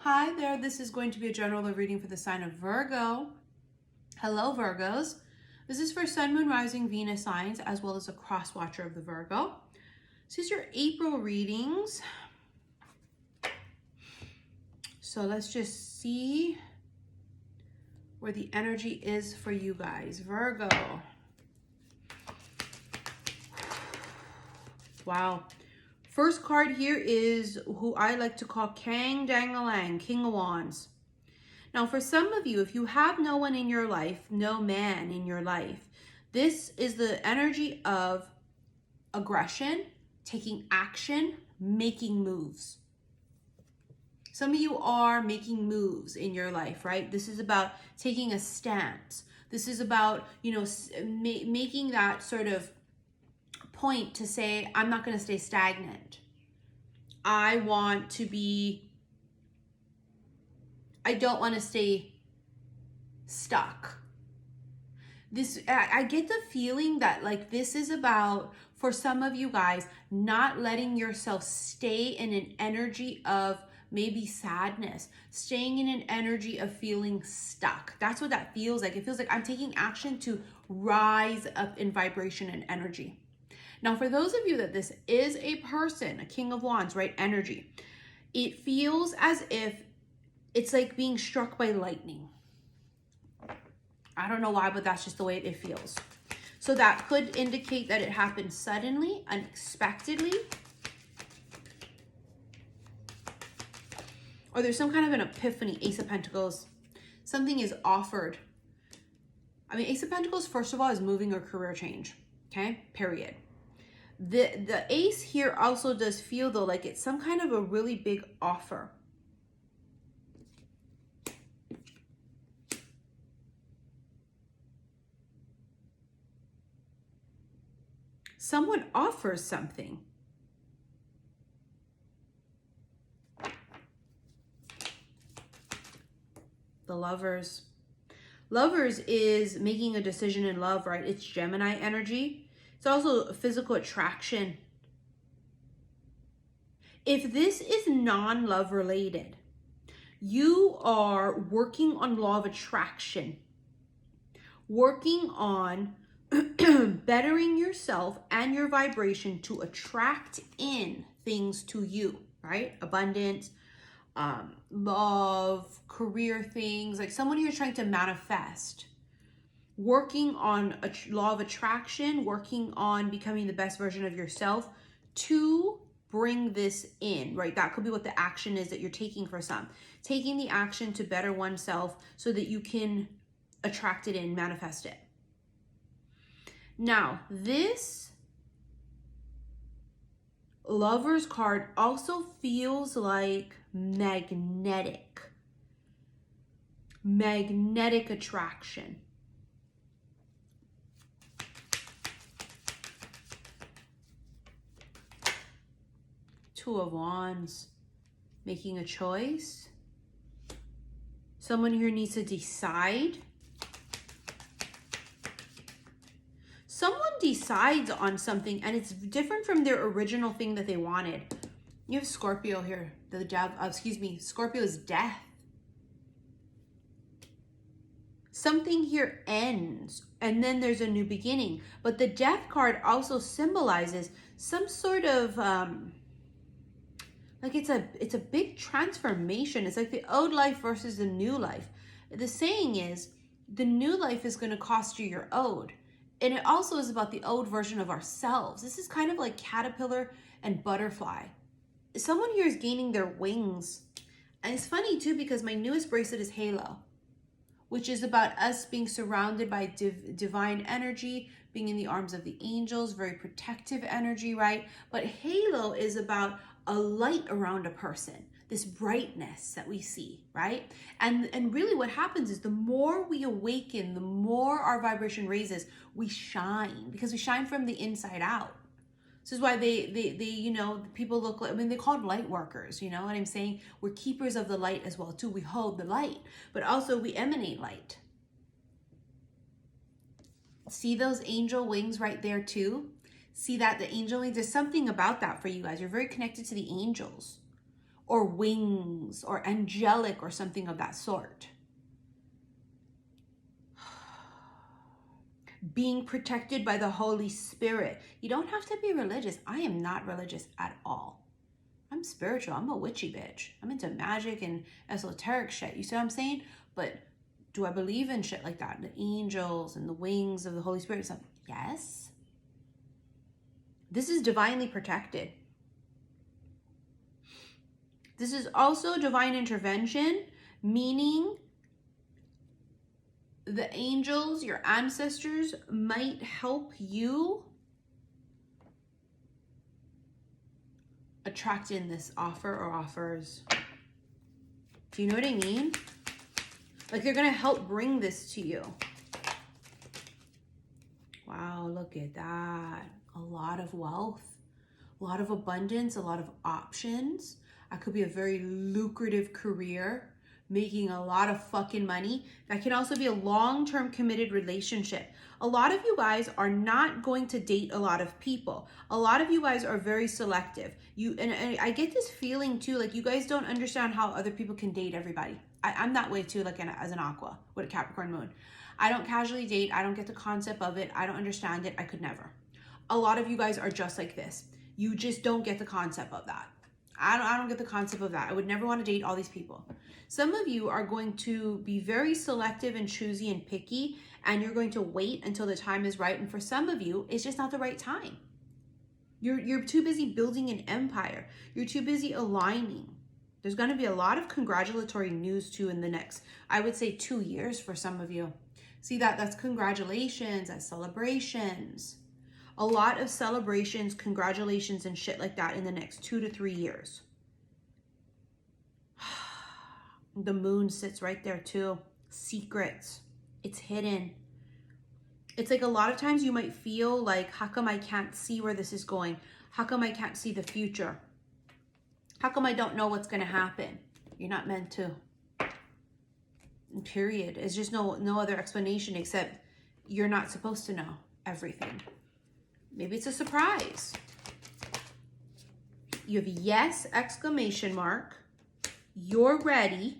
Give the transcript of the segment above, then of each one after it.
Hi there, this is going to be a general reading for the sign of Virgo. Hello Virgos. This is for Sun, Moon, Rising, Venus signs, as well as a cross watcher of the Virgo. This is your April readings. So let's just see where the energy is for you guys. Virgo. Wow. First card here is who I like to call Kang Dangalang, King of Wands. Now, for some of you, if you have no one in your life, no man in your life, this is the energy of aggression, taking action, making moves. Some of you are making moves in your life, right? This is about taking a stance. This is about, making that sort of point to say, I'm not going to stay stagnant. I don't want to stay stuck. I get the feeling that this is about, for some of you guys, not letting yourself stay in an energy of maybe sadness, staying in an energy of feeling stuck. That's what that feels like. It feels like I'm taking action to rise up in vibration and energy. Now, for those of you that this is a person, a King of Wands, right? Energy. It feels as if it's like being struck by lightning. I don't know why, but that's just the way it feels. So that could indicate that it happened suddenly, unexpectedly. Or there's some kind of an epiphany, Ace of Pentacles. Something is offered. I mean, Ace of Pentacles, first of all, is moving or career change. Okay, period. The ace here also does feel, though, like it's some kind of a really big offer. Someone offers something. The Lovers. Lovers is making a decision in love, right? It's Gemini energy. It's also physical attraction. If this is non-love related, you are working on law of attraction, working on bettering yourself and your vibration to attract in things to you, right? Abundance, love, career things, like someone you're trying to manifest. Working on a law of attraction, working on becoming the best version of yourself to bring this in, right? That could be what the action is that you're taking for some. Taking the action to better oneself so that you can attract it in, manifest it. Now, this Lovers card also feels like magnetic attraction. Two of Wands, making a choice. Someone here needs to decide. Someone decides on something and it's different from their original thing that they wanted. You have Scorpio here. Scorpio is death. Something here ends and then there's a new beginning. But the Death card also symbolizes some sort of it's a big transformation. It's like the old life versus the new life. The saying is, the new life is going to cost you your old. And it also is about the old version of ourselves. This is kind of like caterpillar and butterfly. Someone here is gaining their wings. And it's funny too, because my newest bracelet is Halo, which is about us being surrounded by divine energy, being in the arms of the angels, very protective energy, right? But Halo is about a light around a person, this brightness that we see, right? And really what happens is the more we awaken, the more our vibration raises, we shine, because we shine from the inside out. This is why people look like, they're called light workers, you know what I'm saying? We're keepers of the light as well too. We hold the light, but also we emanate light. See those angel wings right there too? See that the angel wings, there's something about that for you guys. You're very connected to the angels. or wings or angelic or something of that sort. Being protected by the Holy Spirit. You don't have to be religious. I am not religious at all. I'm spiritual. I'm a witchy bitch. I'm into magic and esoteric shit. You see what I'm saying? But do I believe in shit like that? The angels and the wings of the Holy Spirit? Something? Yes. This is divinely protected. This is also divine intervention, meaning the angels, your ancestors, might help you attract in this offer or offers. Do you know what I mean? Like they're going to help bring this to you. Wow, look at that. A lot of wealth, a lot of abundance, a lot of options. That could be a very lucrative career, making a lot of fucking money. That can also be a long-term committed relationship. A lot of you guys are not going to date a lot of people. A lot of you guys are very selective. And I get this feeling too, like you guys don't understand how other people can date everybody. I'm that way too, like as an aqua with a Capricorn moon. I don't casually date. I don't get the concept of it. I don't understand it. I could never. A lot of you guys are just like this. You just don't get the concept of that. I don't get the concept of that. I would never want to date all these people. Some of you are going to be very selective and choosy and picky, and you're going to wait until the time is right. And for some of you, it's just not the right time. You're too busy building an empire. You're too busy aligning. There's going to be a lot of congratulatory news too in the next, I would say 2 years for some of you. See that's congratulations, that's celebrations. A lot of celebrations, congratulations, and shit like that in the next 2 to 3 years. The moon sits right there too. Secrets. It's hidden. It's like a lot of times you might feel like, how come I can't see where this is going? How come I can't see the future? How come I don't know what's going to happen? You're not meant to. Period. It's just no other explanation except you're not supposed to know everything. Maybe it's a surprise. You have yes, exclamation mark. You're ready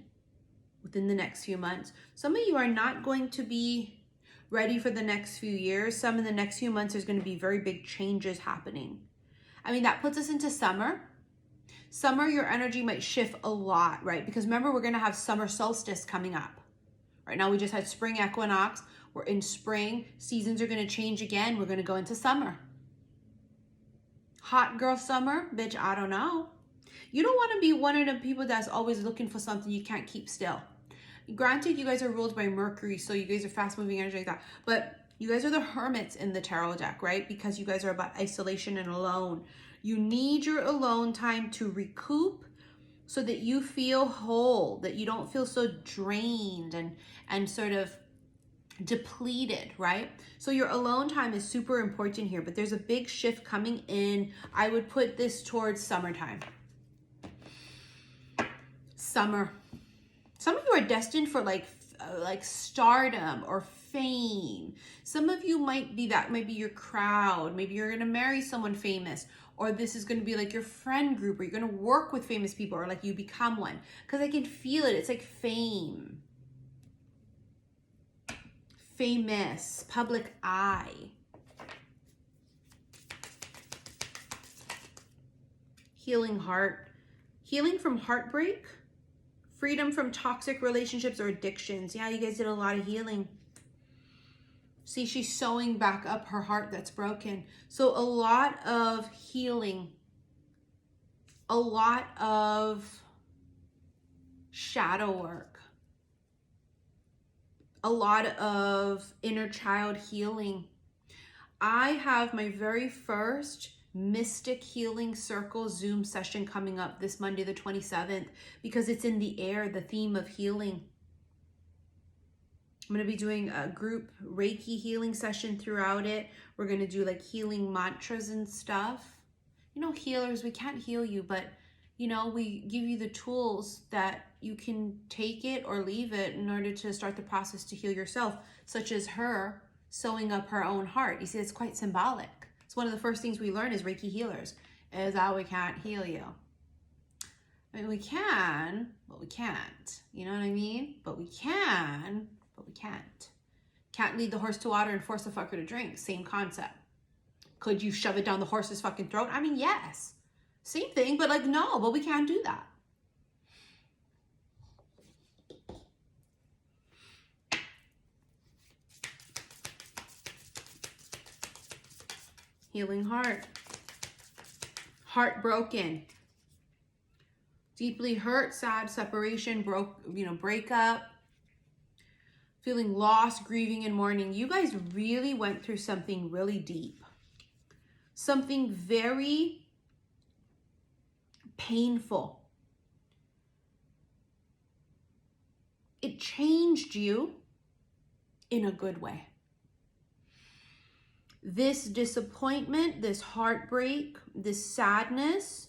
within the next few months. Some of you are not going to be ready for the next few years. Some in the next few months, there's going to be very big changes happening. I mean, that puts us into summer. Summer, your energy might shift a lot, right? Because remember, we're going to have summer solstice coming up. Right now, we just had spring equinox. We're in spring. Seasons are going to change again. We're going to go into summer. Hot girl summer? Bitch, I don't know. You don't want to be one of the people that's always looking for something you can't keep still. Granted, you guys are ruled by Mercury, so you guys are fast-moving energy like that. But you guys are the hermits in the tarot deck, right? Because you guys are about isolation and alone. You need your alone time to recoup so that you feel whole, that you don't feel so drained and sort of depleted, right? So your alone time is super important here, but there's a big shift coming in. I would put this towards summertime. Summer. Some of you are destined for like stardom or fame. Some of you might be that, maybe your crowd. Maybe you're going to marry someone famous, or this is going to be like your friend group, or you're going to work with famous people, or like you become one. Because I can feel it. It's like fame. Famous, public eye. Healing heart. Healing from heartbreak. Freedom from toxic relationships or addictions. Yeah, you guys did a lot of healing. See, she's sewing back up her heart that's broken. So a lot of healing. A lot of shadow work. A lot of inner child healing. I have my very first Mystic Healing Circle Zoom session coming up this Monday, the 27th, because it's in the air, the theme of healing. I'm going to be doing a group Reiki healing session throughout it. We're going to do like healing mantras and stuff. You know, healers, we can't heal you, but you know, we give you the tools that you can take it or leave it in order to start the process to heal yourself, such as her sewing up her own heart. You see, it's quite symbolic. It's one of the first things we learn as Reiki healers, is that we can't heal you. I mean, we can, but we can't. You know what I mean? But we can, but we can't. Can't lead the horse to water and force the fucker to drink. Same concept. Could you shove it down the horse's fucking throat? I mean, yes. Same thing, but like, no, but we can't do that. Healing heart. Heartbroken. Deeply hurt, sad, separation, breakup. Feeling lost, grieving, and mourning. You guys really went through something really deep. Something very painful. It changed you in a good way. This disappointment, this heartbreak, this sadness,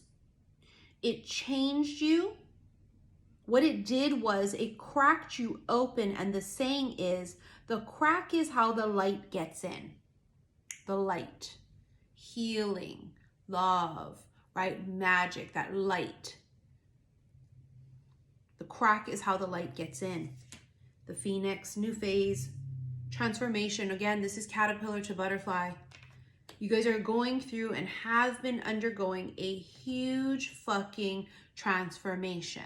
it changed you. What it did was it cracked you open, and the saying is, the crack is how the light gets in. The light, healing, love, right? Magic, that light. The crack is how the light gets in. The phoenix, new phase, transformation. Again, this is caterpillar to butterfly. You guys are going through and have been undergoing a huge fucking transformation.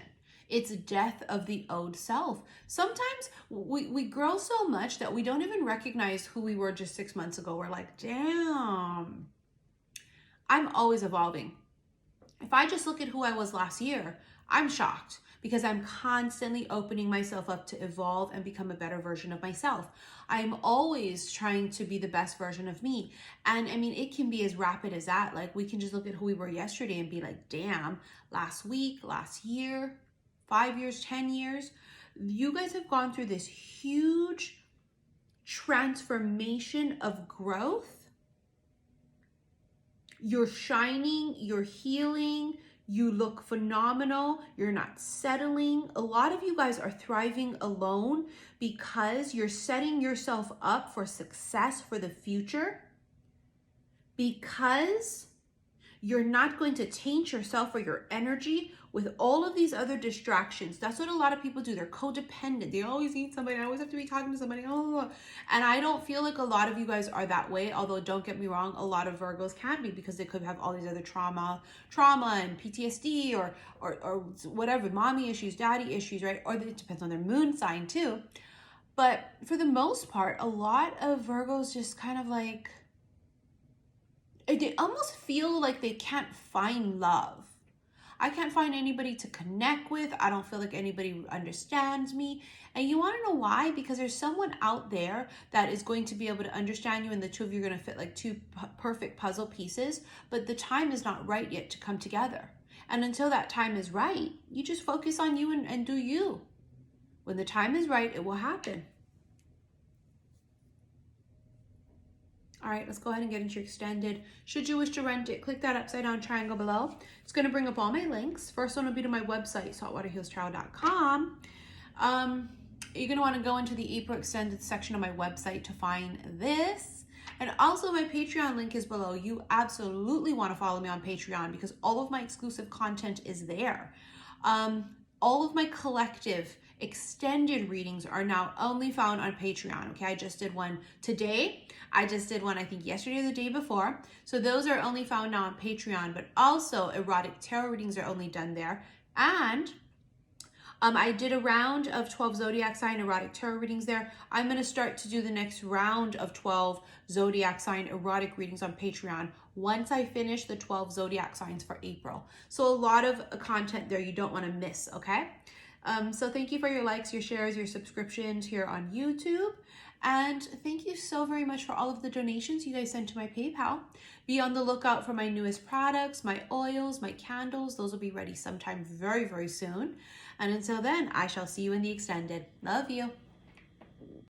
It's death of the old self. Sometimes we grow so much that we don't even recognize who we were just 6 months ago. We're like, damn. I'm always evolving. If I just look at who I was last year, I'm shocked because I'm constantly opening myself up to evolve and become a better version of myself. I'm always trying to be the best version of me. And I mean, it can be as rapid as that. Like, we can just look at who we were yesterday and be like, damn, last week, last year, 5 years, 10 years, you guys have gone through this huge transformation of growth. You're shining, you're healing, you look phenomenal, you're not settling. A lot of you guys are thriving alone because you're setting yourself up for success for the future, because you're not going to taint yourself or your energy with all of these other distractions. That's what a lot of people do. They're codependent. They always need somebody. I always have to be talking to somebody. Oh. And I don't feel like a lot of you guys are that way. Although, don't get me wrong, a lot of Virgos can be, because they could have all these other trauma and PTSD or whatever, mommy issues, daddy issues, right? Or it depends on their moon sign too. But for the most part, a lot of Virgos just kind of like, they almost feel like they can't find love. I can't find anybody to connect with. I don't feel like anybody understands me. And you want to know why? Because there's someone out there that is going to be able to understand you, and the two of you are going to fit like two perfect puzzle pieces, but the time is not right yet to come together. And until that time is right, you just focus on you and do you. When the time is right, it will happen. All right, let's go ahead and get into your extended. Should you wish to rent it, click that upside down triangle below. It's going to bring up all my links. First one will be to my website, saltwaterhealstarot.com. You're going to want to go into the April extended section of my website to find this. And also my Patreon link is below. You absolutely want to follow me on Patreon because all of my exclusive content is there. All of my collective extended readings are now only found on Patreon. Okay, I just did one today. I just did one, I think, yesterday or the day before. So those are only found now on Patreon, but also erotic tarot readings are only done there. And I did a round of 12 zodiac sign erotic tarot readings there. I'm going to start to do the next round of 12 zodiac sign erotic readings on Patreon once I finish the 12 zodiac signs for April. So a lot of content there you don't want to miss, okay? So thank you for your likes, your shares, your subscriptions here on YouTube. And thank you so very much for all of the donations you guys sent to my PayPal. Be on the lookout for my newest products, my oils, my candles. Those will be ready sometime very, very soon. And until then, I shall see you in the extended. Love you.